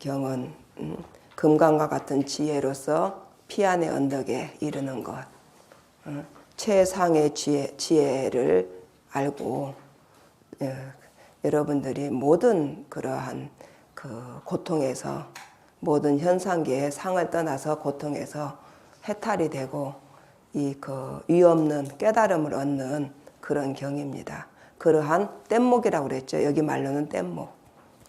경은 금강과 같은 지혜로서 피안의 언덕에 이르는 것, 최상의 지혜를 알고 여러분들이 모든 그러한 그 고통에서, 모든 현상계의 상을 떠나서 고통에서 해탈이 되고 이 그 위없는 깨달음을 얻는 그런 경입니다. 그러한 뗏목이라고 그랬죠. 여기 말로는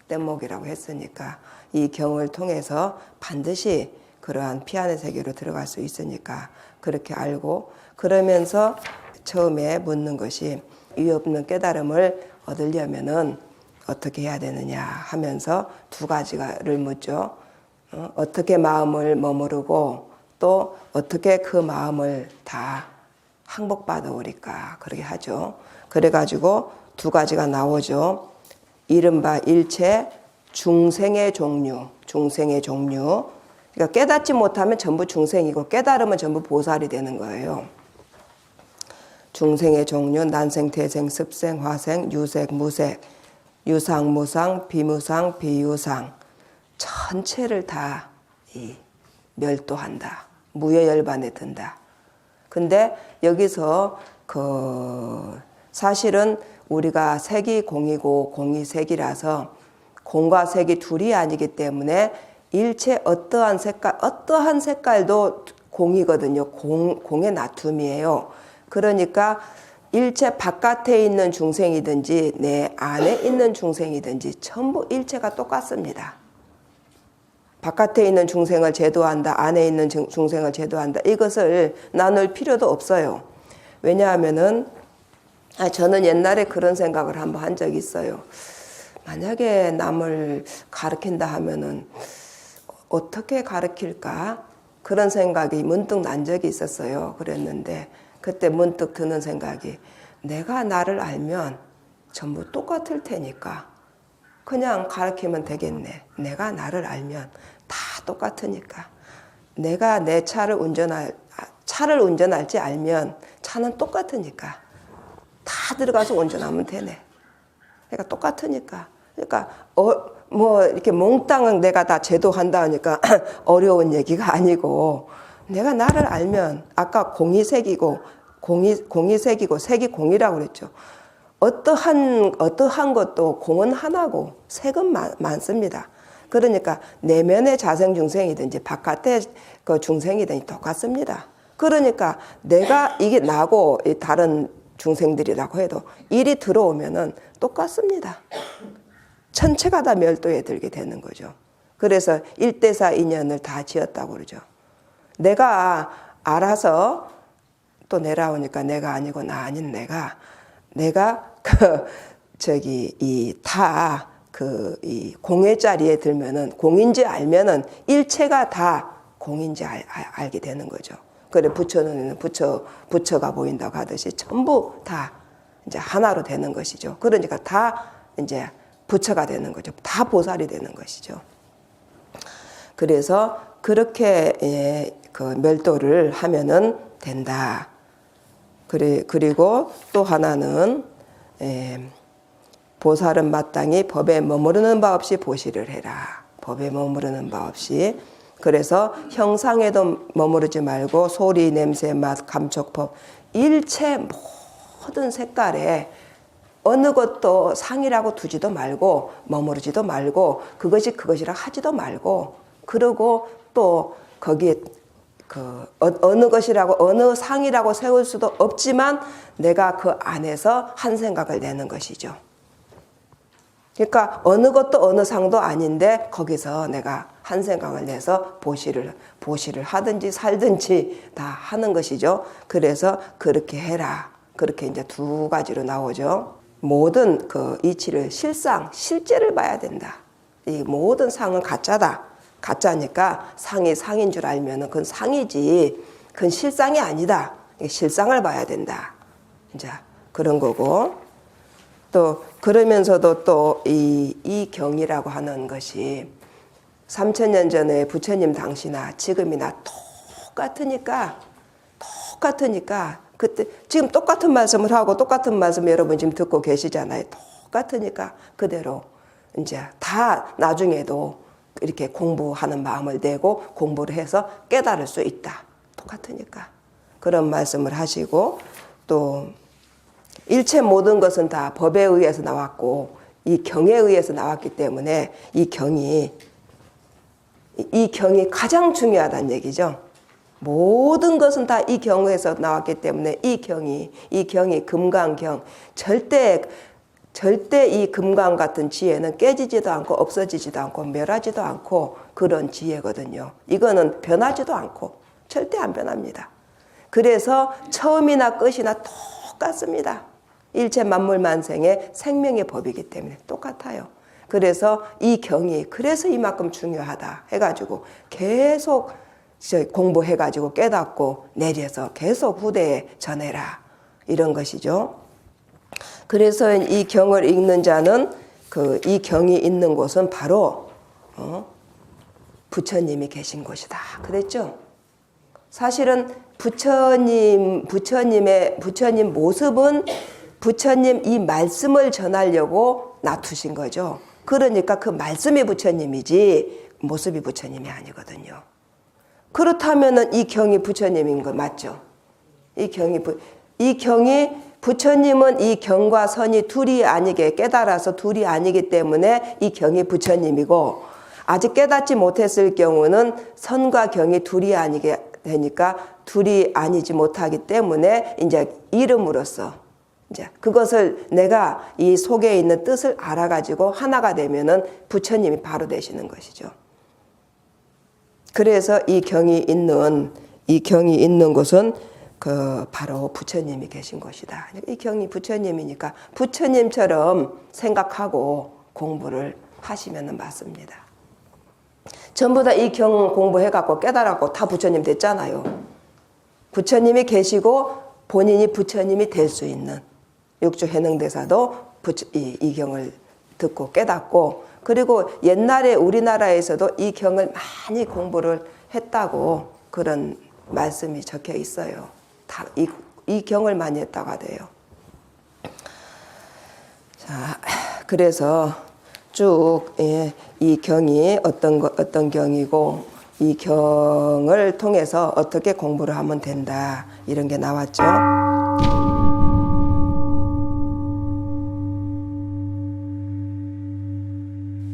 뗏목이라고 했으니까 이 경을 통해서 반드시 그러한 피안의 세계로 들어갈 수 있으니까 그렇게 알고, 그러면서 처음에 묻는 것이 위없는 깨달음을 얻으려면은 어떻게 해야 되느냐 하면서 두 가지를 묻죠. 어떻게 마음을 머무르고 또 어떻게 그 마음을 다 항복받아오리까, 그렇게 하죠. 그래가지고 두 가지가 나오죠. 이른바 일체 중생의 종류. 그러니까 깨닫지 못하면 전부 중생이고 깨달으면 전부 보살이 되는 거예요. 중생의 종류, 난생, 태생, 습생, 화생, 유색, 무색, 유상, 무상, 비무상, 비유상, 전체를 다 멸도한다. 무여열반에 든다. 근데 여기서 사실은 우리가 색이 공이고 공이 색이라서 공과 색이 둘이 아니기 때문에 일체 어떠한 색깔도 공이거든요. 공의 나툼이에요. 그러니까 일체 바깥에 있는 중생이든지 내 안에 있는 중생이든지 전부 일체가 똑같습니다. 바깥에 있는 중생을 제도한다, 안에 있는 중생을 제도한다, 이것을 나눌 필요도 없어요. 왜냐하면은 저는 옛날에 그런 생각을 한번 한 적이 있어요. 만약에 남을 가르친다 하면은 어떻게 가르칠까? 그런 생각이 문득 난 적이 있었어요. 그랬는데 그때 문득 드는 생각이, 내가 나를 알면 전부 똑같을 테니까 그냥 가르치면 되겠네. 내가 나를 알면 다 똑같으니까. 내가 내 차를 운전할지 알면 차는 똑같으니까 다 들어가서 운전하면 되네. 그러니까 똑같으니까. 그러니까 뭐 이렇게 몽땅은 내가 다 제도한다 하니까 어려운 얘기가 아니고, 내가 나를 알면, 아까 공이 색이고 색이 공이라고 그랬죠. 어떠한 것도 공은 하나고 색은 많습니다. 그러니까 내면의 자생중생이든지 바깥의 그 중생이든지 똑같습니다. 그러니까 내가 이게 나고 다른 중생들이라고 해도 일이 들어오면은 똑같습니다. 전체가 다 멸도에 들게 되는 거죠. 그래서 일대사 인연을 다 지었다고 그러죠. 내가 알아서 또 내려오니까 내가 아니고 나 아닌 내가 이 공의 자리에 들면은, 공인지 알면은 일체가 다 공인지 알게 되는 거죠. 그래, 부처는 부처가 보인다고 하듯이 전부 다 이제 하나로 되는 것이죠. 그러니까 다 이제 부처가 되는 거죠. 다 보살이 되는 것이죠. 그래서 그렇게 그 멸도를 하면은 된다. 그리고 또 하나는 보살은 마땅히 법에 머무르는 바 없이 보시를 해라. 법에 머무르는 바 없이. 그래서 형상에도 머무르지 말고 소리, 냄새, 맛, 감촉법, 일체 모든 색깔에 어느 것도 상이라고 두지도 말고 머무르지도 말고 그것이라 하지도 말고, 그러고 또 거기에 어느 것이라고 어느 상이라고 세울 수도 없지만 내가 그 안에서 한 생각을 내는 것이죠. 그러니까 어느 것도 어느 상도 아닌데 거기서 내가 한 생각을 내서 보시를 하든지 살든지 다 하는 것이죠. 그래서 그렇게 해라. 그렇게 이제 두 가지로 나오죠. 모든 그 이치를 실제를 봐야 된다. 이 모든 상은 가짜다. 가짜니까 상이 상인 줄 알면은 그건 상이지, 그건 실상이 아니다. 실상을 봐야 된다. 이제 그런 거고, 또 그러면서도 또 이 경이라고 하는 것이 3000년 전에 부처님 당시나 지금이나 똑같으니까 그때 지금 똑같은 말씀을 하고 똑같은 말씀 여러분 지금 듣고 계시잖아요. 똑같으니까 그대로 이제 다 나중에도 이렇게 공부하는 마음을 내고 공부를 해서 깨달을 수 있다. 똑같으니까. 그런 말씀을 하시고, 또 일체 모든 것은 다 법에 의해서 나왔고 이 경에 의해서 나왔기 때문에 이 경이 가장 중요하다는 얘기죠. 모든 것은 다 이 경에서 나왔기 때문에 이 경이 금강경, 절대 이 금강 같은 지혜는 깨지지도 않고 없어지지도 않고 멸하지도 않고 그런 지혜거든요. 이거는 변하지도 않고 절대 안 변합니다. 그래서 처음이나 끝이나 똑같습니다. 일체 만물 만생의 생명의 법이기 때문에 똑같아요. 그래서 이 경이 그래서 이만큼 중요하다 해가지고 계속 공부해가지고 깨닫고 내려서 계속 후대에 전해라, 이런 것이죠. 그래서 이 경을 읽는 자는 이 경이 있는 곳은 바로 부처님이 계신 곳이다 그랬죠. 사실은 부처님 모습은 부처님 이 말씀을 전하려고 놔두신 거죠. 그러니까 그 말씀이 부처님이지 모습이 부처님이 아니거든요. 그렇다면은 이 경이 부처님인 거 맞죠? 이 경이 부처님은 이 경과 선이 둘이 아니게 깨달아서 둘이 아니기 때문에 이 경이 부처님이고, 아직 깨닫지 못했을 경우는 선과 경이 둘이 아니게 되니까 둘이 아니지 못하기 때문에 이제 이름으로써 이제 그것을 내가 이 속에 있는 뜻을 알아가지고 하나가 되면은 부처님이 바로 되시는 것이죠. 그래서 이 경이 있는 곳은 바로 부처님이 계신 곳이다. 이 경이 부처님이니까 부처님처럼 생각하고 공부를 하시면 맞습니다. 전부 다 이 경 공부해갖고 깨달았고 다 부처님 됐잖아요. 부처님이 계시고 본인이 부처님이 될 수 있는 육주해능대사도 이 경을 듣고 깨닫고, 그리고 옛날에 우리나라에서도 이 경을 많이 공부를 했다고 그런 말씀이 적혀 있어요. 다 이 경을 많이 했다가 돼요. 자, 그래서 쭉 이 경이 어떤 경이고 이 경을 통해서 어떻게 공부를 하면 된다, 이런 게 나왔죠.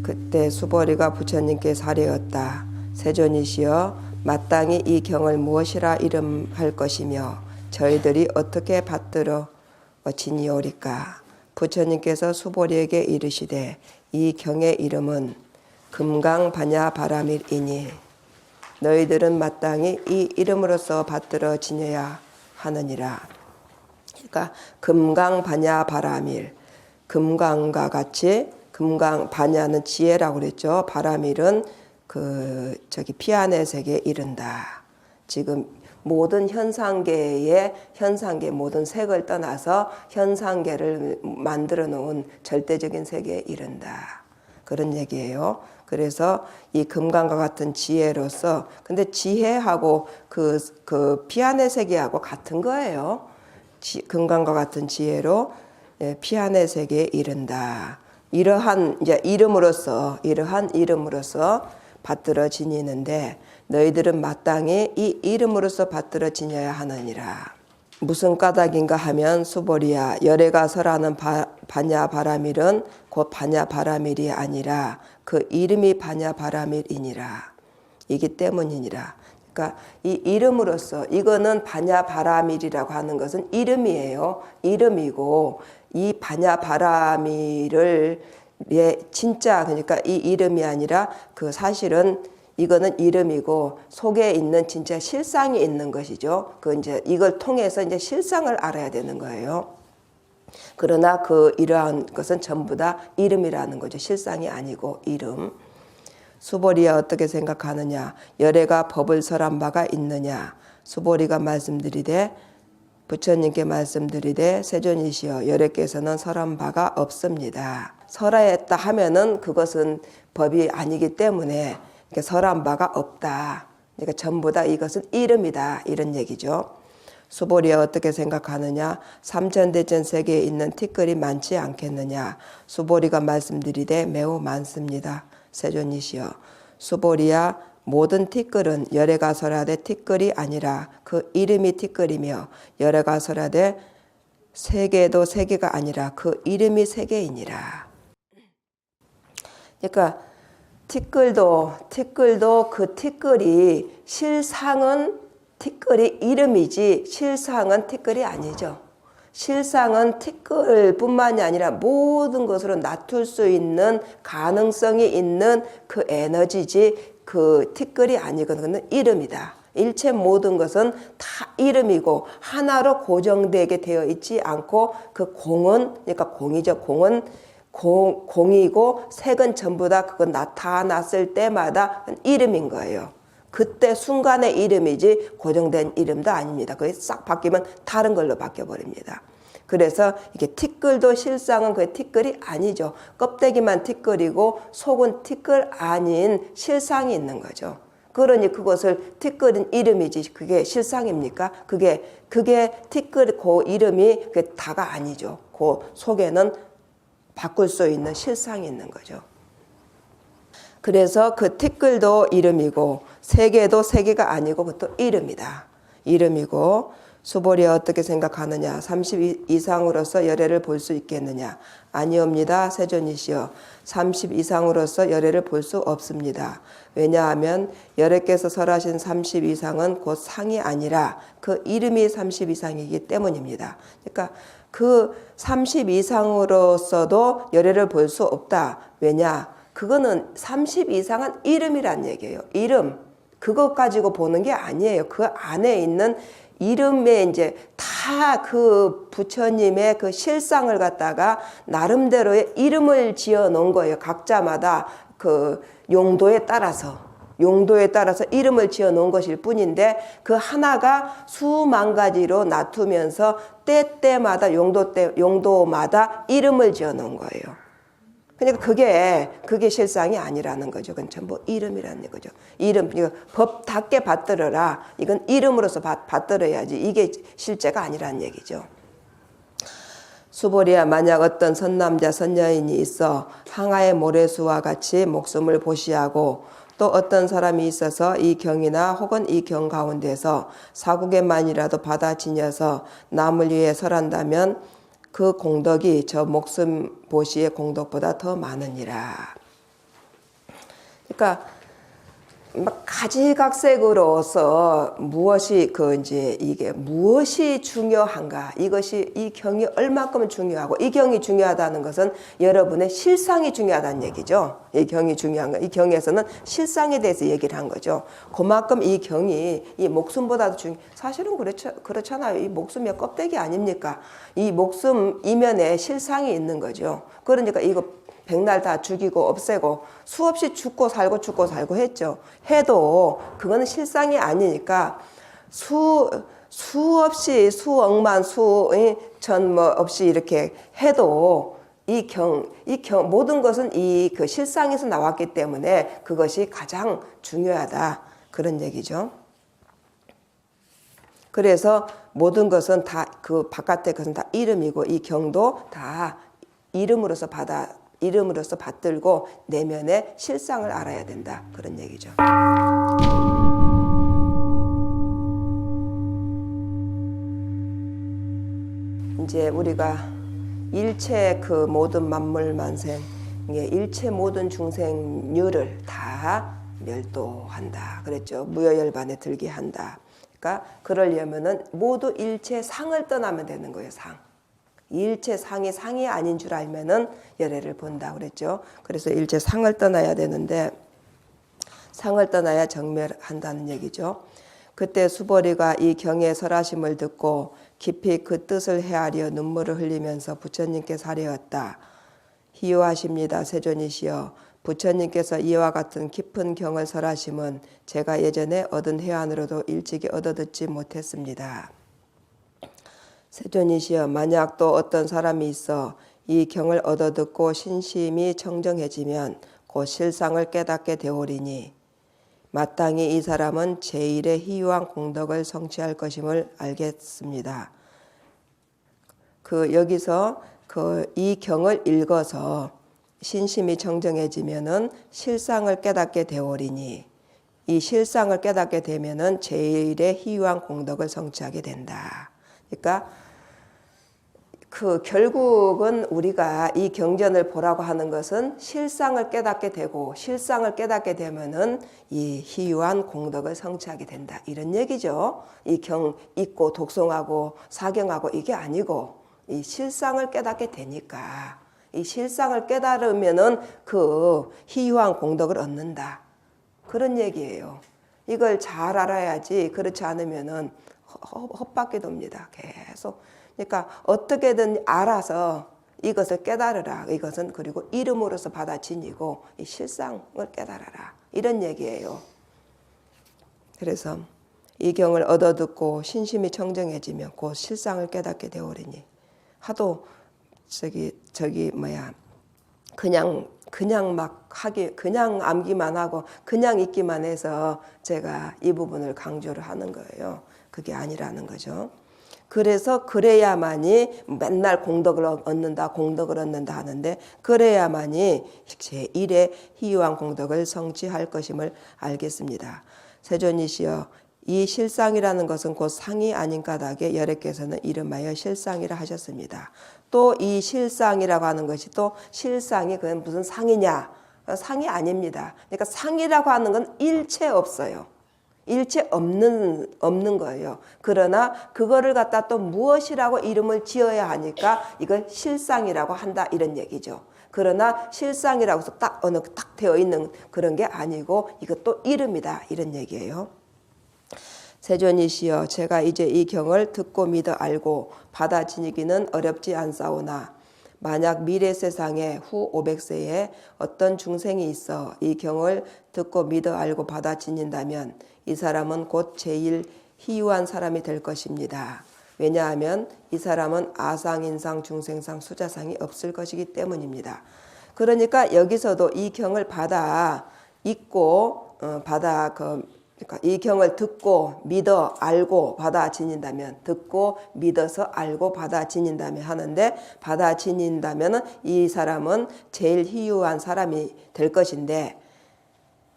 그때 수보리가 부처님께 사례었다. 세존이시여, 마땅히 이 경을 무엇이라 이름할 것이며 저희들이 어떻게 받들어 지니오리까. 부처님께서 수보리에게 이르시되 이 경의 이름은 금강반야바라밀이니 너희들은 마땅히 이 이름으로서 받들어 지녀야 하느니라. 그러니까 금강반야바라밀, 금강과 같이, 금강 반야는 지혜라고 그랬죠. 바라밀은 피안의 세계에 이른다. 지금 모든 현상계 모든 색을 떠나서 현상계를 만들어 놓은 절대적인 세계에 이른다, 그런 얘기예요. 그래서 이 금강과 같은 지혜로서, 근데 지혜하고 그 피안의 세계하고 같은 거예요. 금강과 같은 지혜로 피안의 세계에 이른다. 이러한 이름으로서 받들어 지니는데 너희들은 마땅히 이 이름으로서 받들어 지녀야 하느니라. 무슨 까닭인가 하면 수보리야, 열애가 설하는 반야바라밀은 곧 반야바라밀이 아니라 그 이름이 반야바라밀이니라. 이기 때문이니라. 그러니까 이 이름으로서, 이거는 반야바라밀이라고 하는 것은 이름이에요. 이름이고 이 반야바라밀을 진짜, 그러니까 이 이름이 아니라 사실은 이거는 이름이고 속에 있는 진짜 실상이 있는 것이죠. 이걸 통해서 이제 실상을 알아야 되는 거예요. 그러나 이러한 것은 전부 다 이름이라는 거죠. 실상이 아니고 이름. 수보리야, 어떻게 생각하느냐? 열애가 법을 설한 바가 있느냐? 수보리가 말씀드리되, 부처님께 말씀드리되, 세존이시여, 열애께서는 설한 바가 없습니다. 설하였다 하면은 그것은 법이 아니기 때문에 설한 바가 없다. 그러니까 전부 다 이것은 이름이다, 이런 얘기죠. 수보리야, 어떻게 생각하느냐? 삼천대천 세계에 있는 티끌이 많지 않겠느냐? 수보리가 말씀드리되 매우 많습니다. 세존이시여, 수보리야 모든 티끌은 열애가설하되 티끌이 아니라 그 이름이 티끌이며 열애가설하되 세계도 세계가 아니라 그 이름이 세계이니라. 그러니까 티끌도 그 티끌이 실상은 티끌이 이름이지 실상은 티끌이 아니죠. 실상은 티끌뿐만이 아니라 모든 것으로 나툴 수 있는 가능성이 있는 그 에너지지 그 티끌이 아니거든. 그건 이름이다. 일체 모든 것은 다 이름이고 하나로 고정되게 되어 있지 않고 그 공은 그러니까 공이죠. 공은 공이고 색은 전부 다 그건 나타났을 때마다 이름인 거예요. 그때 순간의 이름이지 고정된 이름도 아닙니다. 그게 싹 바뀌면 다른 걸로 바뀌어버립니다. 그래서 이게 티끌도 실상은 그 티끌이 아니죠. 껍데기만 티끌이고 속은 티끌 아닌 실상이 있는 거죠. 그러니 그것을 티끌은 이름이지 그게 실상입니까? 그게 티끌 그 이름이 그게 다가 아니죠. 그 속에는 바꿀 수 있는 실상이 있는 거죠. 그래서 그 티끌도 이름이고 세계도 세계가 아니고 그것도 이름이다. 이름이고 수보리야 어떻게 생각하느냐? 30 이상으로서 열애를 볼 수 있겠느냐? 아니옵니다. 세존이시여 30 이상으로서 열애를 볼 수 없습니다. 왜냐하면 열애께서 설하신 30 이상은 곧 상이 아니라 그 이름이 30 이상이기 때문입니다. 그러니까 그 30 이상으로서도 열애를 볼 수 없다. 왜냐? 그거는 30 이상은 이름이란 얘기예요. 이름. 그것 가지고 보는 게 아니에요. 그 안에 있는 이름에 이제 다 그 부처님의 그 실상을 갖다가 나름대로의 이름을 지어 놓은 거예요. 각자마다 그 용도에 따라서 이름을 지어 놓은 것일 뿐인데 그 하나가 수만 가지로 나투면서 때때마다 용도마다 이름을 지어 놓은 거예요. 그러니까 그게 실상이 아니라는 거죠. 그건 전부 이름이라는 거죠. 이름, 이거 법답게 받들어라. 이건 이름으로서 받들어야지. 이게 실제가 아니라는 얘기죠. 수보리야 만약 어떤 선남자 선여인이 있어 항아의 모래수와 같이 목숨을 보시하고 또 어떤 사람이 있어서 이 경이나 혹은 이 경 가운데서 사국에만이라도 받아 지녀서 남을 위해 설한다면 그 공덕이 저 목숨 보시의 공덕보다 더 많으니라. 그러니까 막 가지각색으로서 무엇이 이게 무엇이 중요한가? 이 경이 얼마큼 중요하고 이 경이 중요하다는 것은 여러분의 실상이 중요하다는 얘기죠. 이 경이 중요한 거. 이 경에서는 실상에 대해서 얘기를 한 거죠. 그만큼 이 경이 이 목숨보다도 사실은 그렇잖아요. 이 목숨이 껍데기 아닙니까? 이 목숨 이면에 실상이 있는 거죠. 그러니까 이거 백날 다 죽이고 없애고 수없이 죽고 살고 했죠. 해도 그거는 실상이 아니니까 수없이 수억만 수전 없이 이렇게 해도 모든 것은 그 실상에서 나왔기 때문에 그것이 가장 중요하다. 그런 얘기죠. 그래서 모든 것은 다 그 바깥의 것은 다 이름이고 이 경도 다 이름으로서 받들고 내면의 실상을 알아야 된다. 그런 얘기죠. 이제 우리가 일체 그 모든 만물 만생, 일체 모든 중생류를 다 멸도한다. 그랬죠. 무여열반에 들게 한다. 그러니까 그러려면은 모두 일체 상을 떠나면 되는 거예요. 상. 일체 상이 아닌 줄 알면은 열애를 본다 그랬죠. 그래서 일체 상을 떠나야 되는데 상을 떠나야 정멸한다는 얘기죠. 그때 수보리가 이 경의 설하심을 듣고 깊이 그 뜻을 헤아려 눈물을 흘리면서 부처님께 사려왔다. 희유하십니다. 세존이시여. 부처님께서 이와 같은 깊은 경을 설하심은 제가 예전에 얻은 해안으로도 일찍이 얻어듣지 못했습니다. 세존이시여, 만약 또 어떤 사람이 있어 이 경을 얻어듣고 신심이 청정해지면 곧 실상을 깨닫게 되오리니 마땅히 이 사람은 제1의 희유한 공덕을 성취할 것임을 알겠습니다. 여기서 이 경을 읽어서 신심이 정정해지면은 실상을 깨닫게 되오리니 이 실상을 깨닫게 되면은 제일의 희유한 공덕을 성취하게 된다. 그러니까 그 결국은 우리가 이 경전을 보라고 하는 것은 실상을 깨닫게 되고 실상을 깨닫게 되면은 이 희유한 공덕을 성취하게 된다. 이런 얘기죠. 이 경 읽고 독송하고 사경하고 이게 아니고 이 실상을 깨닫게 되니까 이 실상을 깨달으면은 그 희유한 공덕을 얻는다. 그런 얘기예요. 이걸 잘 알아야지 그렇지 않으면은 헛바퀴 돕니다. 계속. 그러니까 어떻게든 알아서 이것을 깨달으라. 이것은 그리고 이름으로서 받아지니고 이 실상을 깨달아라. 이런 얘기예요. 그래서 이 경을 얻어듣고 신심이 청정해지면 곧 실상을 깨닫게 되오리니 하도 그냥 막 하기 그냥 암기만 하고 그냥 읽기만 해서 제가 이 부분을 강조를 하는 거예요. 그게 아니라는 거죠. 그래서 그래야만이 맨날 공덕을 얻는다 하는데 그래야만이 제1의 희유한 공덕을 성취할 것임을 알겠습니다. 세존이시여 이 실상이라는 것은 곧 상이 아닌 까닭에 여래께서는 이름하여 실상이라 하셨습니다. 또 이 실상이라고 하는 것이 또 실상이 그건 무슨 상이냐? 상이 아닙니다. 그러니까 상이라고 하는 건 일체 없어요. 일체 없는 거예요. 그러나 그거를 갖다 또 무엇이라고 이름을 지어야 하니까 이걸 실상이라고 한다 이런 얘기죠. 그러나 실상이라고 해서 딱 어느 딱 되어 있는 그런 게 아니고 이것도 이름이다 이런 얘기예요. 세존이시여 제가 이제 이 경을 듣고 믿어 알고 받아 지니기는 어렵지 않사오나 만약 미래 세상에 후 500세에 어떤 중생이 있어 이 경을 듣고 믿어 알고 받아 지닌다면 이 사람은 곧 제일 희유한 사람이 될 것입니다. 왜냐하면 이 사람은 아상, 인상, 중생상, 수자상이 없을 것이기 때문입니다. 그러니까 여기서도 이 경을 받아 읽고 그러니까 이 경을 듣고 믿어 알고 받아 지닌다면 듣고 믿어서 알고 받아 지닌다면 하는데 받아 지닌다면 이 사람은 제일 희유한 사람이 될 것인데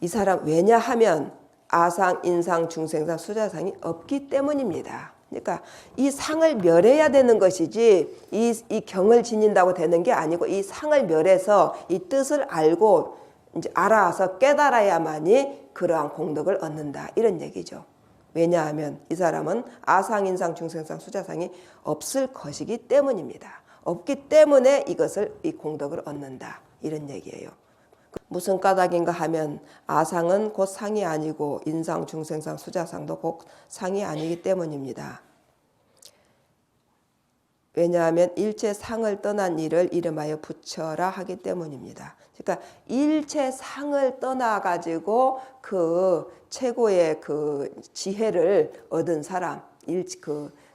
이 사람 왜냐하면 아상, 인상, 중생상, 수자상이 없기 때문입니다. 그러니까 이 상을 멸해야 되는 것이지 이 경을 지닌다고 되는 게 아니고 이 상을 멸해서 이 뜻을 알고 이제 알아서 깨달아야만이 그러한 공덕을 얻는다 이런 얘기죠. 왜냐하면 이 사람은 아상, 인상, 중생상, 수자상이 없을 것이기 때문입니다. 없기 때문에 이 공덕을 얻는다 이런 얘기예요. 무슨 까닭인가 하면 아상은 곧 상이 아니고 인상, 중생상, 수자상도 곧 상이 아니기 때문입니다. 왜냐하면 일체 상을 떠난 일을 이름하여 부처라 하기 때문입니다. 그러니까 일체 상을 떠나가지고 그 최고의 그 지혜를 얻은 사람,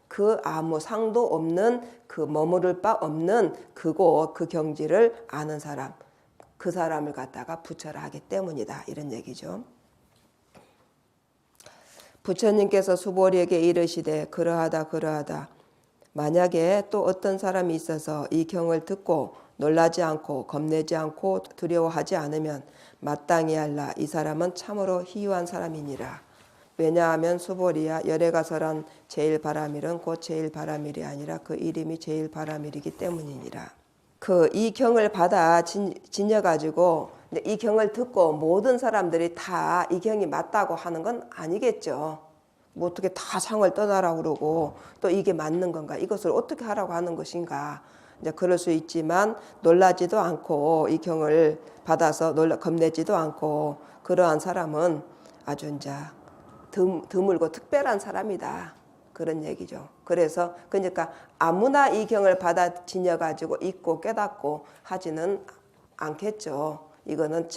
그 아무 상도 없는 그 머무를 바 없는 그곳 그 경지를 아는 사람, 그 사람을 갖다가 부처라 하기 때문이다 이런 얘기죠. 부처님께서 수보리에게 이르시되 그러하다 만약에 또 어떤 사람이 있어서 이 경을 듣고 놀라지 않고 겁내지 않고 두려워하지 않으면 마땅히 알라 이 사람은 참으로 희유한 사람이니라. 왜냐하면 수보리야 열애가설한 제일 바라밀은 곧 제일 바라밀이 아니라 그 이름이 제일 바라밀이기 때문이니라. 이 경을 받아 지녀가지고 이 경을 듣고 모든 사람들이 다 이 경이 맞다고 하는 건 아니겠죠. 뭐 어떻게 다 상을 떠나라고 그러고 또 이게 맞는 건가 이것을 어떻게 하라고 하는 것인가 이제 그럴 수 있지만 놀라지도 않고 이 경을 받아서 겁내지도 않고 그러한 사람은 아주 이제 드물고 특별한 사람이다 그런 얘기죠. 그래서 그러니까 아무나 이 경을 받아 지녀 가지고 읽고 깨닫고 하지는 않겠죠. 이거는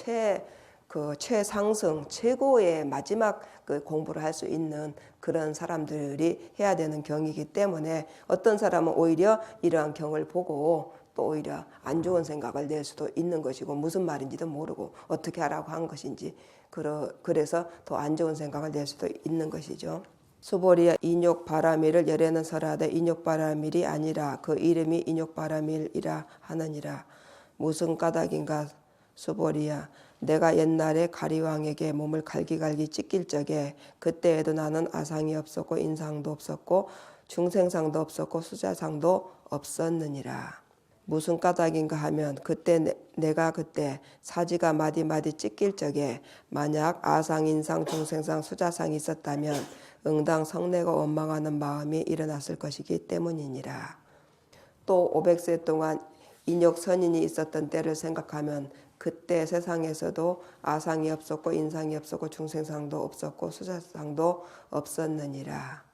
최상승 최고의 마지막 그 공부를 할 수 있는 그런 사람들이 해야 되는 경이기 때문에 어떤 사람은 오히려 이러한 경을 보고 또 오히려 안 좋은 생각을 낼 수도 있는 것이고 무슨 말인지도 모르고 어떻게 하라고 한 것인지 그래서 더 안 좋은 생각을 낼 수도 있는 것이죠. 수보리야 인욕바라밀을 열에는 설하되 인욕바라밀이 아니라 그 이름이 인욕바라밀이라 하느니라. 무슨 까닭인가 수보리야. 내가 옛날에 가리왕에게 몸을 갈기갈기 찢길 적에 그때에도 나는 아상이 없었고 인상도 없었고 중생상도 없었고 수자상도 없었느니라. 무슨 까닭인가 하면 그때 내가 그때 사지가 마디마디 찢길 적에 만약 아상, 인상, 중생상, 수자상이 있었다면 응당 성내가 원망하는 마음이 일어났을 것이기 때문이니라. 또 500세 동안 인욕 선인이 있었던 때를 생각하면 그때 세상에서도 아상이 없었고 인상이 없었고 중생상도 없었고 수자상도 없었느니라.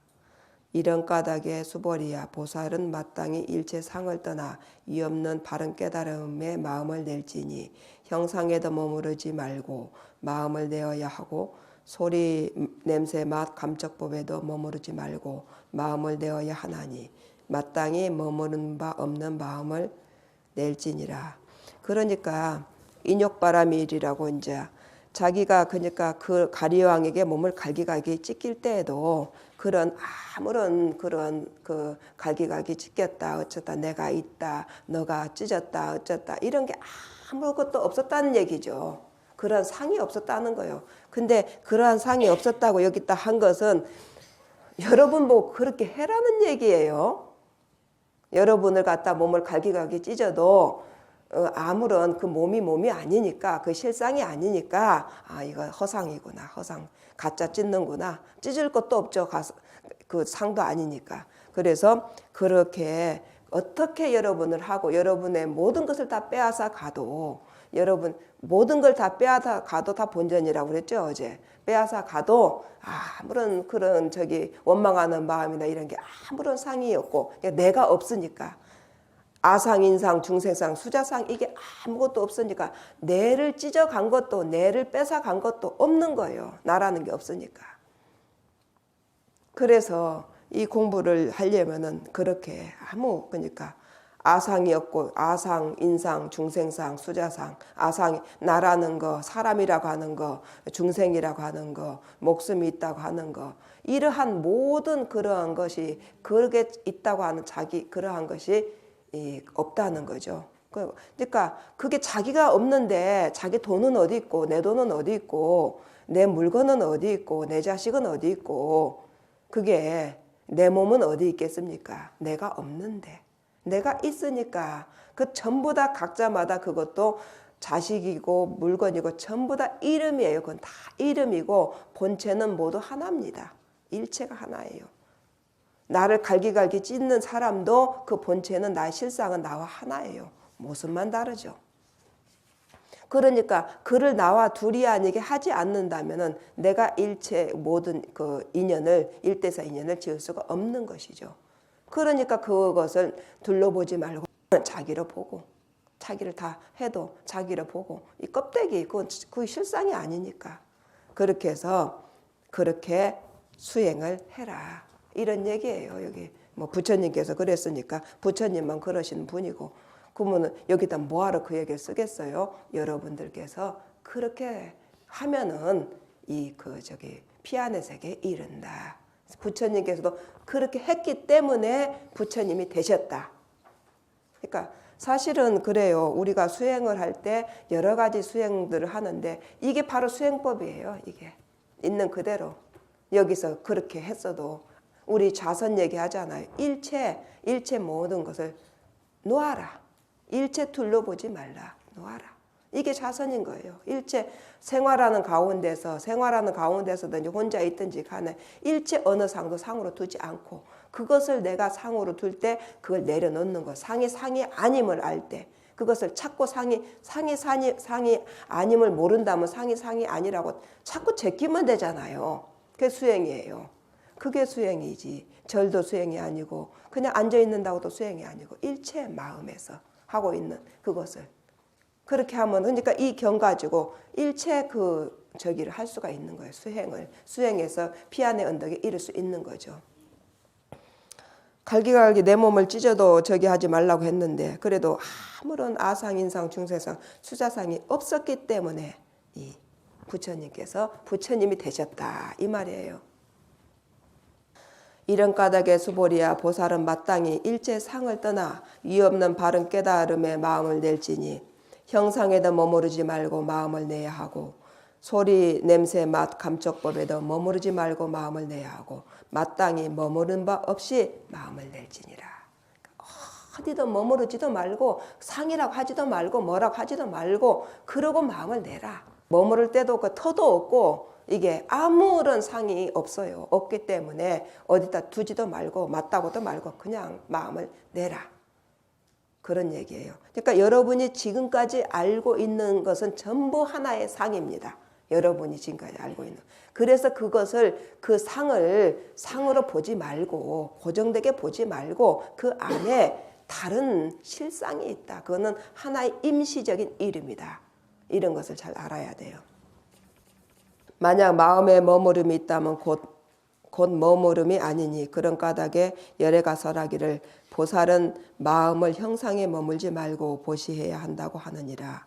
이런 까닭에 수보리야 보살은 마땅히 일체 상을 떠나 이 없는 바른 깨달음에 마음을 낼지니 형상에도 머무르지 말고 마음을 내어야 하고 소리, 냄새, 맛, 감촉법에도 머무르지 말고 마음을 내어야 하나니 마땅히 머무는 바 없는 마음을 낼지니라. 그러니까 인욕바람일이라고 이제 자기가 그러니까 그 가리왕에게 몸을 갈기갈기 찢길 때에도 그런 아무런 그런 그 갈기갈기 찢겼다 어쩌다 내가 있다 너가 찢었다 어쩌다 이런 게 아무것도 없었다는 얘기죠. 그런 상이 없었다는 거예요. 근데 그러한 상이 없었다고 여기다 한 것은 여러분 뭐 그렇게 해라는 얘기예요. 여러분을 갖다 몸을 갈기갈기 찢어도 아무런 그 몸이 아니니까 그 실상이 아니니까 이거 허상이구나 허상 가짜 찢는구나 찢을 것도 없죠. 그 상도 아니니까. 그래서 그렇게 어떻게 여러분을 하고 여러분의 모든 것을 다 빼앗아 가도 여러분 모든 걸 다 빼앗아 가도 다 본전이라고 그랬죠 어제. 빼앗아 가도 아무런 그런 원망하는 마음이나 이런 게 아무런 상이 없고 내가 없으니까 아상, 인상, 중생상, 수자상 이게 아무것도 없으니까 내를 찢어간 것도 내를 뺏어간 것도 없는 거예요. 나라는 게 없으니까. 그래서 이 공부를 하려면은 그렇게 그러니까 아상이 없고 아상, 인상, 중생상, 수자상, 아상이 나라는 거, 사람이라고 하는 거, 중생이라고 하는 거, 목숨이 있다고 하는 거 이러한 모든 그러한 것이 그렇게 있다고 하는 그러한 것이 없다는 거죠. 그러니까 그게 자기가 없는데 자기 돈은 어디 있고 내 돈은 어디 있고 내 물건은 어디 있고 내 자식은 어디 있고 그게 내 몸은 어디 있겠습니까? 내가 없는데 내가 있으니까 그 전부 다 각자마다 그것도 자식이고 물건이고 전부 다 이름이에요. 그건 다 이름이고 본체는 모두 하나입니다. 일체가 하나예요. 나를 갈기갈기 찢는 사람도 그 본체는 나의 실상은 나와 하나예요. 모습만 다르죠. 그러니까 그를 나와 둘이 아니게 하지 않는다면은 내가 일체 모든 그 인연을 일대사 인연을 지을 수가 없는 것이죠. 그러니까 그것을 둘러보지 말고 자기를 보고 자기를 다 해도 자기를 보고 이 껍데기 그건 그 실상이 아니니까 그렇게 해서 그렇게 수행을 해라. 이런 얘기예요. 여기 뭐 부처님께서 그랬으니까 부처님만 그러시는 분이고 그러면은 여기다 뭐하러 그 얘기를 쓰겠어요? 여러분들께서 그렇게 하면은 피안의 세계에 이른다. 부처님께서도 그렇게 했기 때문에 부처님이 되셨다. 그러니까 사실은 그래요. 우리가 수행을 할 때 여러 가지 수행들을 하는데 이게 바로 수행법이에요. 이게 있는 그대로 여기서 그렇게 했어도 우리 자선 얘기하잖아요. 일체 모든 것을 놓아라. 일체 둘러보지 말라. 놓아라. 이게 자선인 거예요. 일체 생활하는 가운데서도 이제 혼자 있든지 간에 일체 어느 상도 상으로 두지 않고 그것을 내가 상으로 둘 때 그걸 내려놓는 것. 상이 아님을 알 때 그것을 찾고 상이 아님을 모른다면 상이 아니라고 자꾸 제끼면 되잖아요. 그게 수행이에요. 그게 수행이지. 절도 수행이 아니고 그냥 앉아 있는다고도 수행이 아니고 일체 마음에서 하고 있는 그것을 그렇게 하면 그러니까 이 경 가지고 일체 저기를 할 수가 있는 거예요. 수행해서 피안의 언덕에 이를 수 있는 거죠. 갈기갈기 내 몸을 찢어도 저기 하지 말라고 했는데 그래도 아무런 아상, 인상, 중생상, 수자상이 없었기 때문에 이 부처님이 되셨다 이 말이에요. 이런 까닭에 수보리야 보살은 마땅히 일체 상을 떠나 이 없는 바른 깨달음에 마음을 낼지니 형상에도 머무르지 말고 마음을 내야 하고 소리, 냄새, 맛, 감촉법에도 머무르지 말고 마음을 내야 하고 마땅히 머무른 바 없이 마음을 낼지니라. 어디도 머무르지도 말고 상이라고 하지도 말고 뭐라고 하지도 말고 그러고 마음을 내라. 머무를 때도 그 터도 없고 이게 아무런 상이 없어요. 없기 때문에 어디다 두지도 말고 맞다고도 말고 그냥 마음을 내라. 그런 얘기예요. 그러니까 여러분이 지금까지 알고 있는 것은 전부 하나의 상입니다. 여러분이 지금까지 알고 있는. 그래서 그것을 그 상으로 보지 말고 고정되게 보지 말고 그 안에 다른 실상이 있다. 그거는 하나의 임시적인 이름이다. 이런 것을 잘 알아야 돼요. 만약 마음에 머무름이 있다면 곧 머무름이 아니니 그런 까닭에 열애가 설하기를 보살은 마음을 형상에 머물지 말고 보시해야 한다고 하느니라.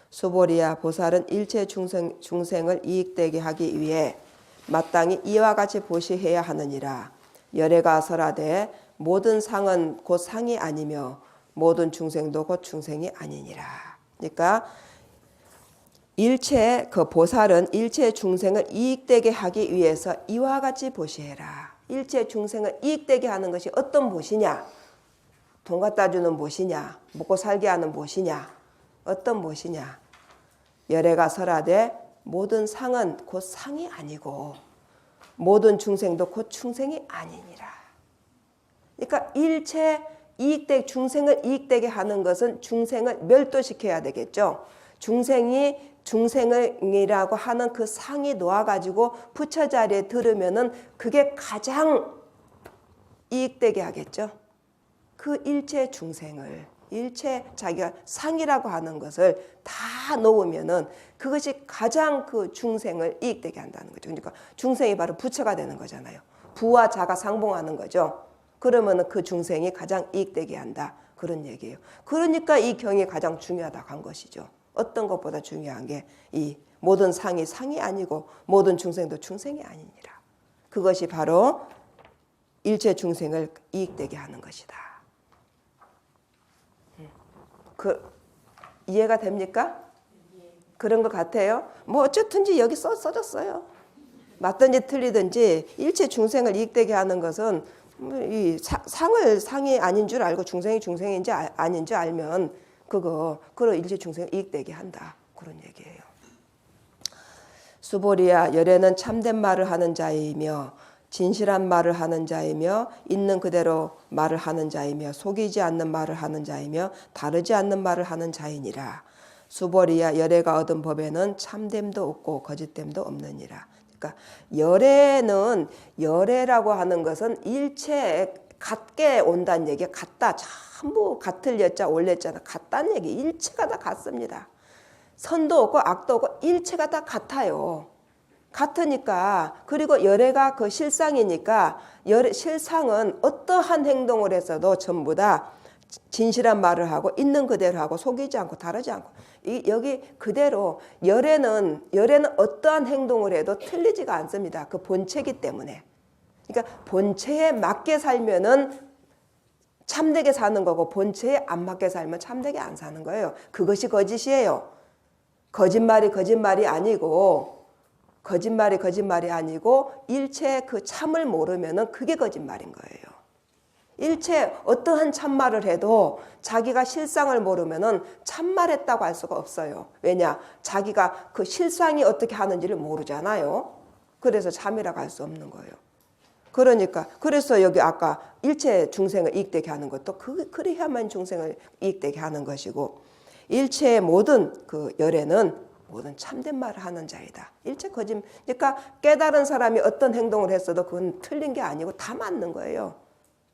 수보리야 보살은 일체 중생을 이익되게 하기 위해 마땅히 이와 같이 보시해야 하느니라. 열애가 설하되 모든 상은 곧 상이 아니며 모든 중생도 곧 중생이 아니니라. 그러니까 보살은 일체 중생을 이익되게 하기 위해서 이와 같이 보시해라. 일체 중생을 이익되게 하는 것이 어떤 보시냐? 돈 갖다 주는 보시냐? 먹고 살게 하는 보시냐? 어떤 보시냐? 열애가 설하되 모든 상은 곧 상이 아니고 모든 중생도 곧 중생이 아니니라. 그러니까 일체 중생을 이익되게 하는 것은 중생을 멸도시켜야 되겠죠. 중생이라고 하는 그 상이 놓아가지고 부처 자리에 들으면은 그게 가장 이익되게 하겠죠. 그 일체 중생을 자기가 상이라고 하는 것을 다 놓으면은 그것이 가장 그 중생을 이익되게 한다는 거죠. 그러니까 중생이 바로 부처가 되는 거잖아요. 부와 자가 상봉하는 거죠. 그러면은 그 중생이 가장 이익되게 한다. 그런 얘기예요. 그러니까 이 경이 가장 중요하다고 한 것이죠. 어떤 것보다 중요한 게 이 모든 상이 상이 아니고 모든 중생도 중생이 아니니라. 그것이 바로 일체 중생을 이익되게 하는 것이다. 이해가 됩니까? 그런 것 같아요. 뭐 어쨌든지 여기 써졌어요. 맞든지 틀리든지 일체 중생을 이익되게 하는 것은 이 상을 상이 아닌 줄 알고 중생이 중생인지 아닌지 알면 그런 일체 중생을 이익되게 한다. 그런 얘기예요. 수보리야 열애는 참된 말을 하는 자이며 진실한 말을 하는 자이며 있는 그대로 말을 하는 자이며 속이지 않는 말을 하는 자이며 다르지 않는 말을 하는 자이니라. 수보리야 열애가 얻은 법에는 참됨도 없고 거짓됨도 없느니라. 그러니까 열애라고 하는 것은 일체 같게 온다는 얘기야. 같다. 전부 같을 여자 올렸잖아. 같다는 얘기. 일체가 다 같습니다. 선도 없고 악도 없고 일체가 다 같아요. 같으니까 그리고 열애가 그 실상이니까 실상은 어떠한 행동을 했어도 전부 다 진실한 말을 하고 있는 그대로 하고 속이지 않고 다르지 않고 여기 그대로 열애는 어떠한 행동을 해도 틀리지가 않습니다. 그 본체이기 때문에. 그러니까 본체에 맞게 살면은 참되게 사는 거고 본체에 안 맞게 살면 참되게 안 사는 거예요. 그것이 거짓이에요. 거짓말이 아니고 일체 그 참을 모르면은 그게 거짓말인 거예요. 일체 어떠한 참말을 해도 자기가 실상을 모르면은 참말했다고 할 수가 없어요. 왜냐? 자기가 그 실상이 어떻게 하는지를 모르잖아요. 그래서 참이라고 할 수 없는 거예요. 그래서 여기 아까 일체 중생을 이익되게 하는 것도 그래야만 중생을 이익되게 하는 것이고 일체의 모든 그 열애는 모든 참된 말을 하는 자이다. 일체 거짓말. 그러니까 깨달은 사람이 어떤 행동을 했어도 그건 틀린 게 아니고 다 맞는 거예요.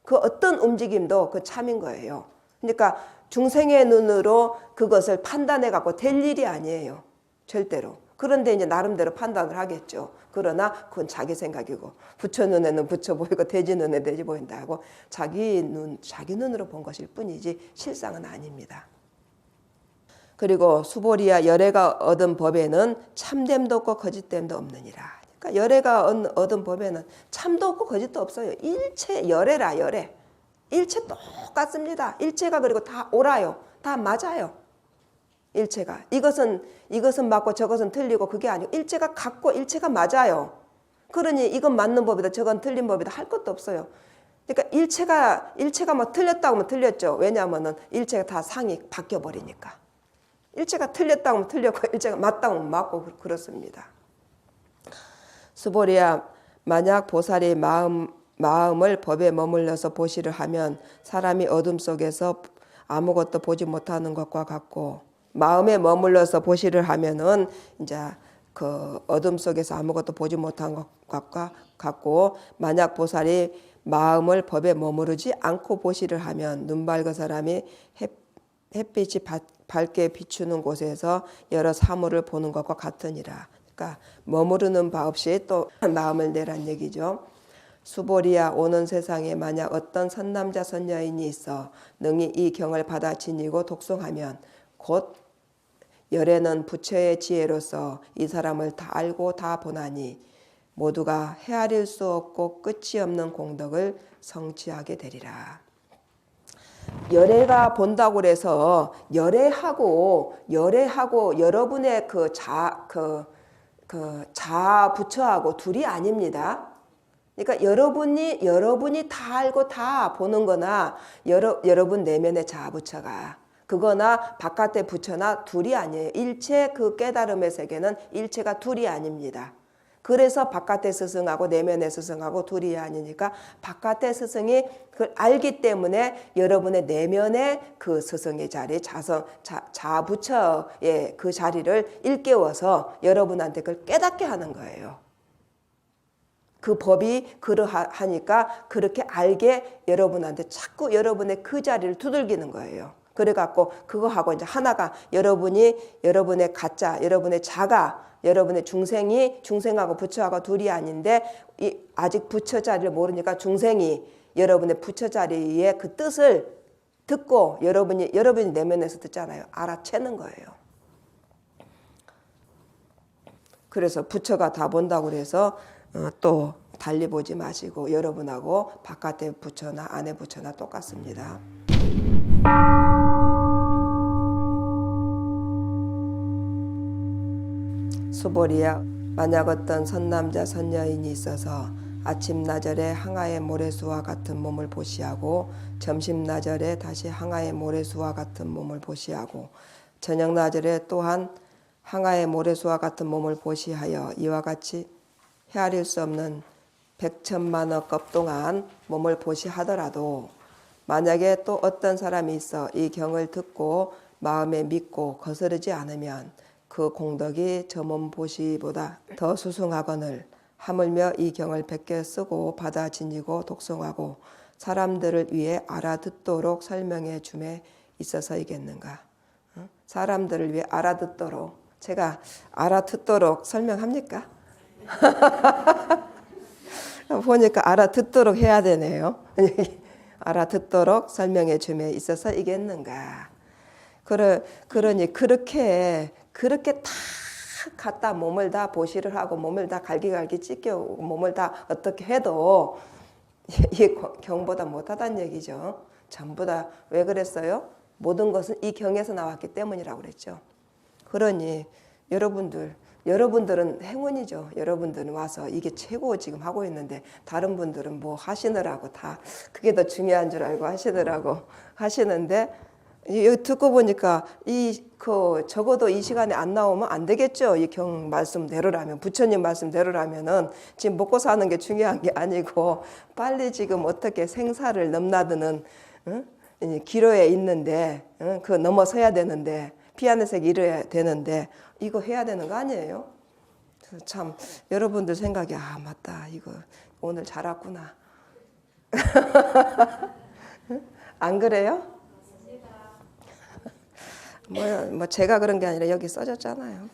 그 어떤 움직임도 그 참인 거예요. 그러니까 중생의 눈으로 그것을 판단해 갖고 될 일이 아니에요. 절대로. 그런데 이제 나름대로 판단을 하겠죠. 그러나 그건 자기 생각이고 부처 눈에는 부처 보이고 돼지 눈에 돼지 보인다 하고 자기 눈으로 본 것일 뿐이지 실상은 아닙니다. 그리고 수보리야 열애가 얻은 법에는 참됨도 없고 거짓됨도 없느니라. 그러니까 열애가 얻은 법에는 참도 없고 거짓도 없어요. 일체 열애라 열애. 일체 똑같습니다. 일체가 그리고 다 옳아요. 다 맞아요. 일체가. 이것은 맞고 저것은 틀리고 그게 아니고 일체가 같고 일체가 맞아요. 그러니 이건 맞는 법이다 저건 틀린 법이다 할 것도 없어요. 그러니까 일체가 뭐 틀렸다고 하면 틀렸죠. 왜냐하면은 일체가 다 상이 바뀌어 버리니까. 일체가 틀렸다고 하면 틀렸고 일체가 맞다고 하면 맞고 그렇습니다. 수보리야, 만약 보살이 마음을 법에 머물러서 보시를 하면 사람이 어둠 속에서 아무것도 보지 못하는 것과 같고, 마음에 머물러서 보시를 하면은 이제 그 어둠 속에서 아무것도 보지 못한 것과 같고, 만약 보살이 마음을 법에 머무르지 않고 보시를 하면 눈 밝은 사람이 햇빛이 밝게 비추는 곳에서 여러 사물을 보는 것과 같으니라. 그러니까 머무르는 바 없이 또 마음을 내란 얘기죠. 수보리야, 오는 세상에 만약 어떤 선남자 선여인이 있어 능히 이 경을 받아 지니고 독송하면 곧 열에는 부처의 지혜로서 이 사람을 다 알고 다 보나니 모두가 헤아릴 수 없고 끝이 없는 공덕을 성취하게 되리라. 열애가 본다고 그래서 열애하고 여러분의 자 부처하고 둘이 아닙니다. 그러니까 여러분이 다 알고 다 보는 거나 여러분 내면의 자 부처가 그거나 바깥의 부처나 둘이 아니에요. 일체 그 깨달음의 세계는 일체가 둘이 아닙니다. 그래서 바깥의 스승하고 내면의 스승하고 둘이 아니니까 바깥의 스승이 그걸 알기 때문에 여러분의 내면의 그 스승의 자리, 자부처의 그 자리를 일깨워서 여러분한테 그걸 깨닫게 하는 거예요. 그 법이 그러하니까 그렇게 알게 여러분한테 자꾸 여러분의 그 자리를 두들기는 거예요. 그래갖고 그거하고 이제 하나가 여러분의 가짜, 여러분의 자가, 여러분의 중생하고 부처하고 둘이 아닌데 아직 부처 자리를 모르니까 중생이 여러분의 부처 자리의 그 뜻을 듣고 여러분이 내면에서 듣잖아요. 알아채는 거예요. 그래서 부처가 다 본다고 그래서 또 달리 보지 마시고 여러분하고 바깥의 부처나 안의 부처나 똑같습니다. 수보리야, 만약 어떤 선남자 선여인이 있어서 아침 나절에 항아의 모래수와 같은 몸을 보시하고 점심 나절에 다시 항아의 모래수와 같은 몸을 보시하고 저녁 나절에 또한 항아의 모래수와 같은 몸을 보시하여 이와 같이 헤아릴 수 없는 백천만억 급 동안 몸을 보시하더라도 만약에 또 어떤 사람이 있어 이 경을 듣고 마음에 믿고 거스르지 않으면 그 공덕이 저 몸 보시보다 더 수승하거늘 하물며 이 경을 베껴 쓰고 받아 지니고 독송하고 사람들을 위해 알아듣도록 설명해 줌에 있어서이겠는가. 사람들을 위해 알아듣도록, 제가 알아듣도록 설명합니까? 보니까 알아듣도록 해야 되네요. 알아듣도록 설명해 줌에 있어서이겠는가. 그러니 그렇게 다 갖다 몸을 다 보시를 하고 몸을 다 갈기갈기 찢겨 몸을 다 어떻게 해도 이 경보다 못하다는 얘기죠. 전부 다 왜 그랬어요? 모든 것은 이 경에서 나왔기 때문이라고 그랬죠. 그러니 여러분들은 행운이죠. 여러분들은 와서 이게 최고 지금 하고 있는데 다른 분들은 뭐 하시느라고 다 그게 더 중요한 줄 알고 하시는데 여기 듣고 보니까 적어도 이 시간에 안 나오면 안 되겠죠. 이 경 말씀대로라면, 부처님 말씀대로라면은 지금 먹고 사는 게 중요한 게 아니고 빨리 지금 어떻게 생사를 넘나드는 기로에 있는데 그거 넘어서야 되는데 피하늘색 이뤄야 되는데 이거 해야 되는 거 아니에요? 그래서 참 여러분들 생각이 맞다 이거 오늘 잘 왔구나. 안 그래요? 뭐 제가 그런 게 아니라 여기 써졌잖아요.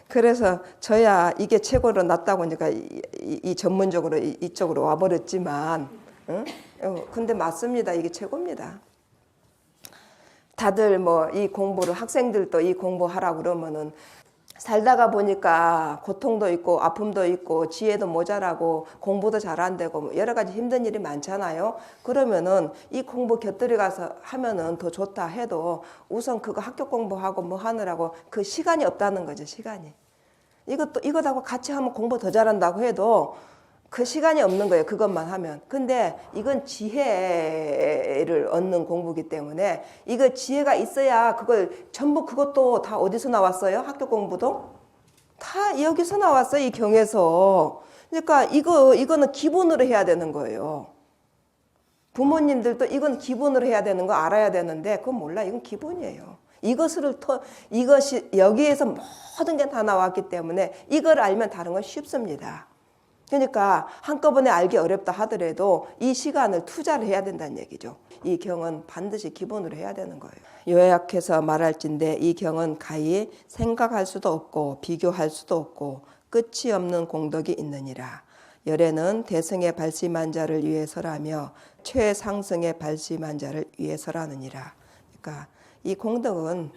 그래서 저야 이게 최고로 낫다고 하니까 이 전문적으로 이쪽으로 와버렸지만 근데 맞습니다. 이게 최고입니다. 다들 뭐 이 공부를 학생들도 이 공부하라고 그러면은 살다가 보니까 고통도 있고 아픔도 있고 지혜도 모자라고 공부도 잘 안 되고 여러 가지 힘든 일이 많잖아요. 그러면은 이 공부 곁들여 가서 하면은 더 좋다 해도 우선 그거 학교 공부하고 뭐 하느라고 그 시간이 없다는 거죠. 시간이. 이것하고 같이 하면 공부 더 잘한다고 해도 그 시간이 없는 거예요. 그것만 하면. 근데 이건 지혜를 얻는 공부이기 때문에 이거 지혜가 있어야 그걸 전부 그것도 다 어디서 나왔어요? 학교 공부도? 다 여기서 나왔어요. 이 경에서. 그러니까 이거는 기본으로 해야 되는 거예요. 부모님들도 이건 기본으로 해야 되는 거 알아야 되는데 그건 몰라. 이건 기본이에요. 이것이 여기에서 모든 게 다 나왔기 때문에 이걸 알면 다른 건 쉽습니다. 그러니까 한꺼번에 알기 어렵다 하더라도 이 시간을 투자를 해야 된다는 얘기죠. 이 경은 반드시 기본으로 해야 되는 거예요. 요약해서 말할진대 이 경은 가히 생각할 수도 없고 비교할 수도 없고 끝이 없는 공덕이 있느니라. 열애는 대승에 발심한 자를 위해서라며 최상승에 발심한 자를 위해서라느니라. 그러니까 이 공덕은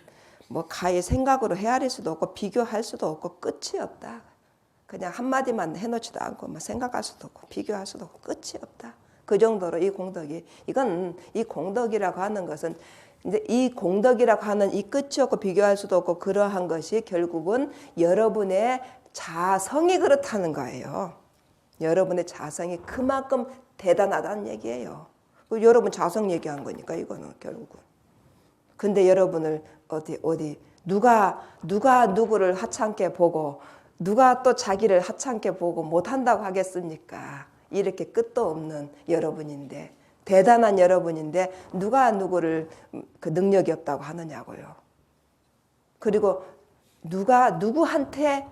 뭐 가히 생각으로 헤아릴 수도 없고 비교할 수도 없고 끝이 없다. 그냥 한마디만 해놓지도 않고 뭐 생각할 수도 없고 비교할 수도 없고 끝이 없다. 그 정도로 이 공덕이 이 공덕이라고 하는 것은 이제 이 공덕이라고 하는 이 끝이 없고 비교할 수도 없고 그러한 것이 결국은 여러분의 자성이 그렇다는 거예요. 여러분의 자성이 그만큼 대단하다는 얘기예요. 여러분 자성 얘기한 거니까 이거는 결국은. 근데 여러분을 누가 누구를 하찮게 보고 누가 또 자기를 하찮게 보고 못한다고 하겠습니까? 이렇게 끝도 없는 여러분인데 대단한 여러분인데 누가 누구를 그 능력이 없다고 하느냐고요. 그리고 누가 누구한테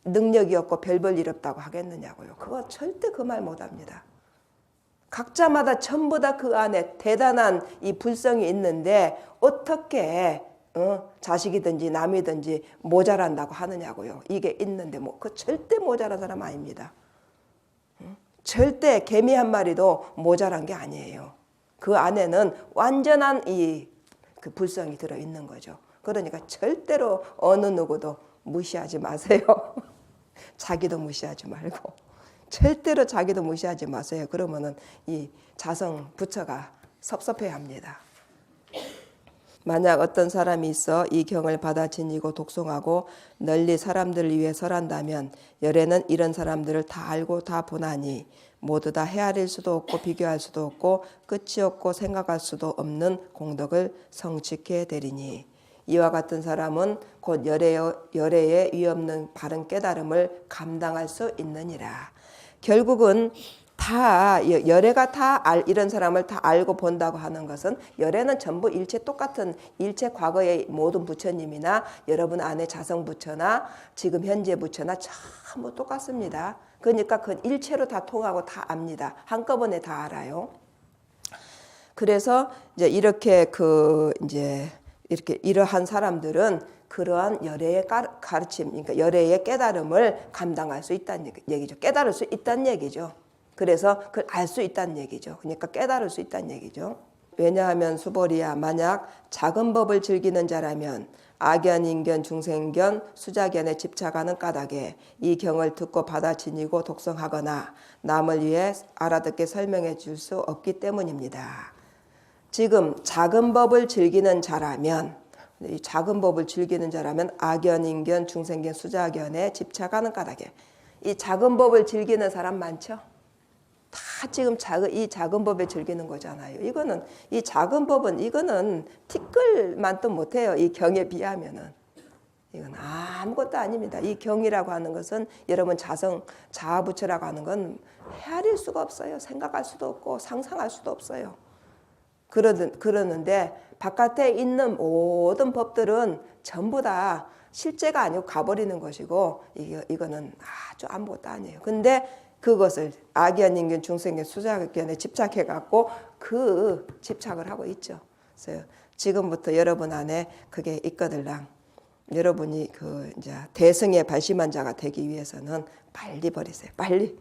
능력이 없고 별 볼 일 없다고 하겠느냐고요. 그거 절대 그 말 못합니다. 각자마다 전부 다 그 안에 대단한 이 불성이 있는데 어떻게 자식이든지 남이든지 모자란다고 하느냐고요. 이게 있는데 그 절대 모자란 사람 아닙니다. 절대 개미 한 마리도 모자란 게 아니에요. 그 안에는 완전한 그 불성이 들어 있는 거죠. 그러니까 절대로 어느 누구도 무시하지 마세요. 자기도 무시하지 말고 절대로 자기도 무시하지 마세요. 그러면은 이 자성 부처가 섭섭해합니다. 만약 어떤 사람이 있어 이 경을 받아 지니고 독송하고 널리 사람들을 위해 설한다면 열애는 이런 사람들을 다 알고 다 보나니 모두 다 헤아릴 수도 없고 비교할 수도 없고 끝이 없고 생각할 수도 없는 공덕을 성취케 되리니 이와 같은 사람은 곧 열애의 위없는 바른 깨달음을 감당할 수 있느니라. 결국은 다 열애가 이런 사람을 다 알고 본다고 하는 것은 열애는 전부 일체 똑같은 일체 과거의 모든 부처님이나 여러분 안에 자성 부처나 지금 현재 부처나 전부 똑같습니다. 그러니까 그 일체로 다 통하고 다 압니다. 한꺼번에 다 알아요. 그래서 이제 이렇게 이러한 사람들은 그러한 열애의 가르침, 그러니까 열애의 깨달음을 감당할 수 있다는 얘기죠. 깨달을 수 있다는 얘기죠. 그래서 그걸 알 수 있다는 얘기죠. 그러니까 깨달을 수 있다는 얘기죠. 왜냐하면 수보리야 만약 작은 법을 즐기는 자라면 악견, 인견, 중생견, 수자견에 집착하는 까닭에 이 경을 듣고 받아 지니고 독성하거나 남을 위해 알아듣게 설명해 줄 수 없기 때문입니다. 지금 작은 법을 즐기는 자라면 이 작은 법을 즐기는 자라면 악견, 인견, 중생견, 수자견에 집착하는 까닭에 이 작은 법을 즐기는 사람 많죠? 다 지금 이 작은 법에 즐기는 거잖아요. 이 작은 법은 이거는 티끌만도 못해요. 이 경에 비하면은. 이건 아무것도 아닙니다. 이 경이라고 하는 것은 여러분 자아부처라고 하는 건 헤아릴 수가 없어요. 생각할 수도 없고 상상할 수도 없어요. 그러는데 바깥에 있는 모든 법들은 전부 다 실제가 아니고 가버리는 것이고 이거는 아주 아무것도 아니에요. 근데 그것을 악견, 인견, 중생견, 수자견에 집착해갖고 그 집착을 하고 있죠. 그래서 지금부터 여러분 안에 그게 있거들랑 여러분이 이제 대승에 발심한 자가 되기 위해서는 빨리 버리세요. 빨리.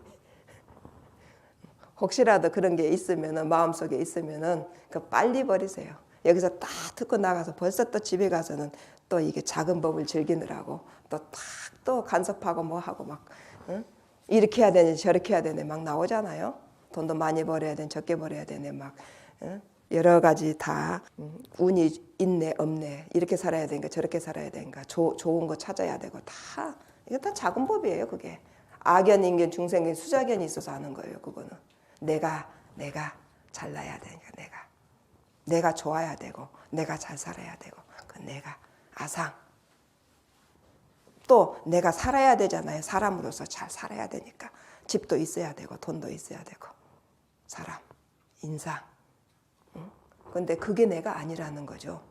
혹시라도 그런 게 있으면은 마음속에 있으면은 빨리 버리세요. 여기서 딱 듣고 나가서 벌써 또 집에 가서는 또 이게 작은 법을 즐기느라고 또 탁 또 간섭하고 뭐 하고 막 응? 이렇게 해야 되니 저렇게 해야 되네 막 나오잖아요. 돈도 많이 벌어야 되니 적게 벌어야 되네 막 응? 여러 가지 다 운이 있네 없네 이렇게 살아야 되는가 저렇게 살아야 되는가 좋은 거 찾아야 되고 다 이거 다 작은 법이에요. 그게 악연, 인견, 중생견, 수작견이 있어서 하는 거예요. 그거는 내가 잘나야 되니까 내가 좋아야 되고 내가 잘 살아야 되고 그 내가 아상 또 내가 살아야 되잖아요. 사람으로서 잘 살아야 되니까 집도 있어야 되고 돈도 있어야 되고 사람, 인상 근데 그게 내가 아니라는 거죠.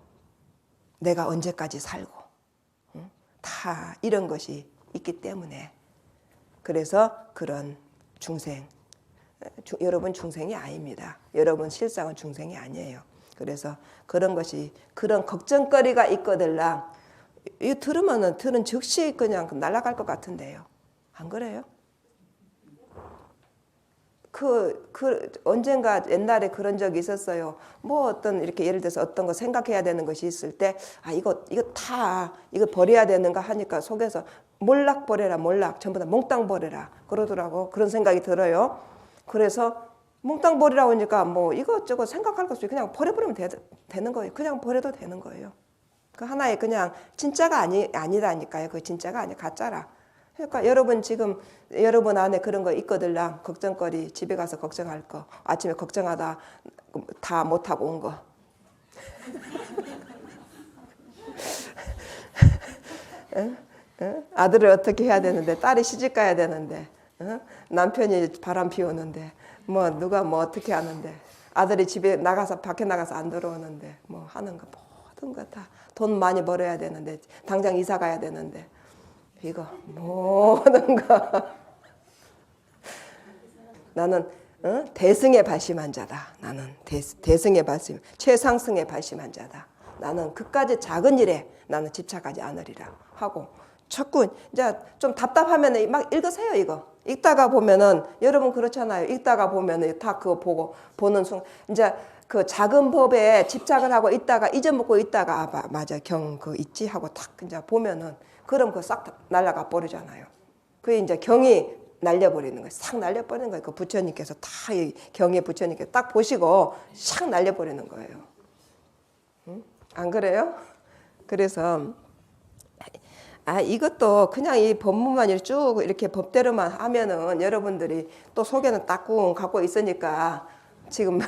내가 언제까지 살고 다 이런 것이 있기 때문에 그래서 그런 중생 여러분 중생이 아닙니다. 여러분 실상은 중생이 아니에요. 그래서 그런 것이 그런 걱정거리가 있거들랑 이 들으면은 들은 즉시 그냥 날아갈 것 같은데요. 안 그래요? 언젠가 옛날에 그런 적이 있었어요. 뭐 어떤 이렇게 예를 들어서 어떤 거 생각해야 되는 것이 있을 때, 이거 버려야 되는가 하니까 속에서 몰락 버려라, 몰락. 전부 다 몽땅 버려라. 그러더라고. 그런 생각이 들어요. 그래서 몽땅 버리라고 하니까 뭐 이것저것 생각할 것 없이 그냥 버려버리면 되는 거예요. 그냥 버려도 되는 거예요. 그 하나의 그냥 진짜가 아니라니까요. 그 진짜가 아니 가짜라. 그러니까 여러분 지금 여러분 안에 그런 거 있거들랑 걱정거리 집에 가서 걱정할 거 아침에 걱정하다 다 못하고 온 거 응? 응? 아들을 어떻게 해야 되는데 딸이 시집 가야 되는데 응? 남편이 바람 피우는데 뭐 누가 뭐 어떻게 하는데 아들이 집에 나가서 밖에 나가서 안 들어오는데 뭐 하는 거 모든 거 다 돈 많이 벌어야 되는데 당장 이사 가야 되는데 이거 모든 거 나는 대승에 발심한 자다. 나는 대승에 발심 최상승에 발심한 자다. 나는 그까지 작은 일에 나는 집착하지 않으리라 하고 자꾸 이제 좀 답답하면 막 읽으세요. 이거 읽다가 보면은 여러분 그렇잖아요. 읽다가 보면은 다 그거 보는 순간 이제 그 작은 법에 집착을 하고 있다가 잊어먹고 있다가 맞아 경 그 있지 하고 탁 이제 보면은 그럼 그 싹 날아가 버리잖아요. 그게 이제 경이 날려버리는 거예요. 싹 날려버리는 거예요. 그 부처님께서 다 이 경의 부처님께서 딱 보시고 싹 날려버리는 거예요. 응? 안 그래요? 그래서 이것도 그냥 이 법문만 쭉 이렇게 법대로만 하면은 여러분들이 또 속에는 따꿍 갖고 있으니까 지금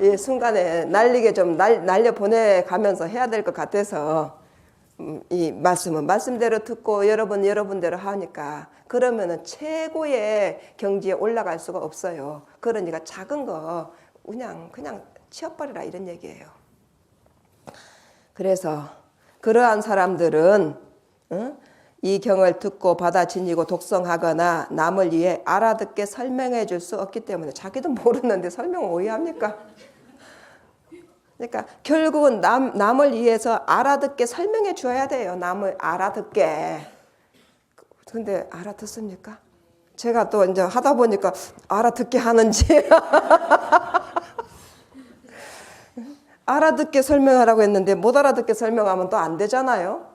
이 순간에 날리게 좀 날려 보내가면서 해야 될 것 같아서 이 말씀은 말씀대로 듣고 여러분대로 하니까 그러면은 최고의 경지에 올라갈 수가 없어요. 그러니까 작은 거 그냥 치워버리라 이런 얘기예요. 그래서 그러한 사람들은 이 경을 듣고 받아 지니고 독성하거나 남을 위해 알아듣게 설명해 줄 수 없기 때문에 자기도 모르는데 설명을 왜 합니까? 그러니까 결국은 남을 위해서 알아듣게 설명해 줘야 돼요. 남을 알아듣게. 근데 알아듣습니까? 제가 또 이제 하다 보니까 알아듣게 하는지 알아듣게 설명하라고 했는데 못 알아듣게 설명하면 또 안 되잖아요.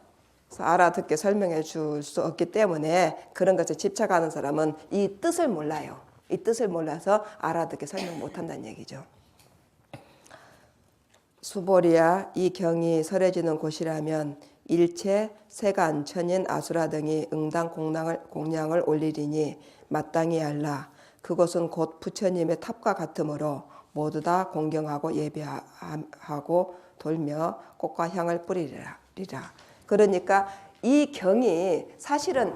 그래서 알아듣게 설명해 줄 수 없기 때문에 그런 것에 집착하는 사람은 이 뜻을 몰라요. 이 뜻을 몰라서 알아듣게 설명 못 한다는 얘기죠. 수보리야 이 경이 설해지는 곳이라면 일체 세간 천인 아수라 등이 응당 공양을 올리리니 마땅히 알라. 그곳은 곧 부처님의 탑과 같으므로 모두 다 공경하고 예배하고 돌며 꽃과 향을 뿌리리라. 그러니까 이 경이 사실은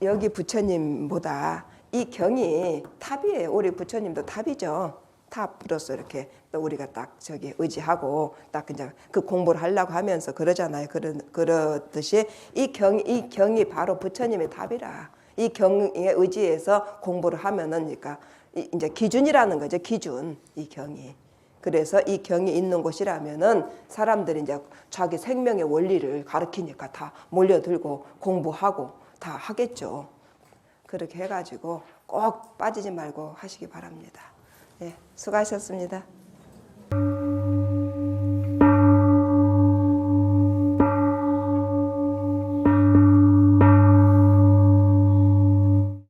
여기 부처님보다 이 경이 탑이에요. 우리 부처님도 탑이죠. 탑으로서 이렇게 또 우리가 딱 저기 의지하고 딱 이제 그 공부를 하려고 하면서 그러잖아요. 그렇듯이 이 경이 바로 부처님의 탑이라. 이 경에 의지해서 공부를 하면은 그러니까 이제 기준이라는 거죠. 기준 이 경이. 그래서 이 경이 있는 곳이라면은 사람들이 이제 자기 생명의 원리를 가르치니까 다 몰려들고 공부하고 다 하겠죠. 그렇게 해가지고 꼭 빠지지 말고 하시기 바랍니다. 네, 수고하셨습니다.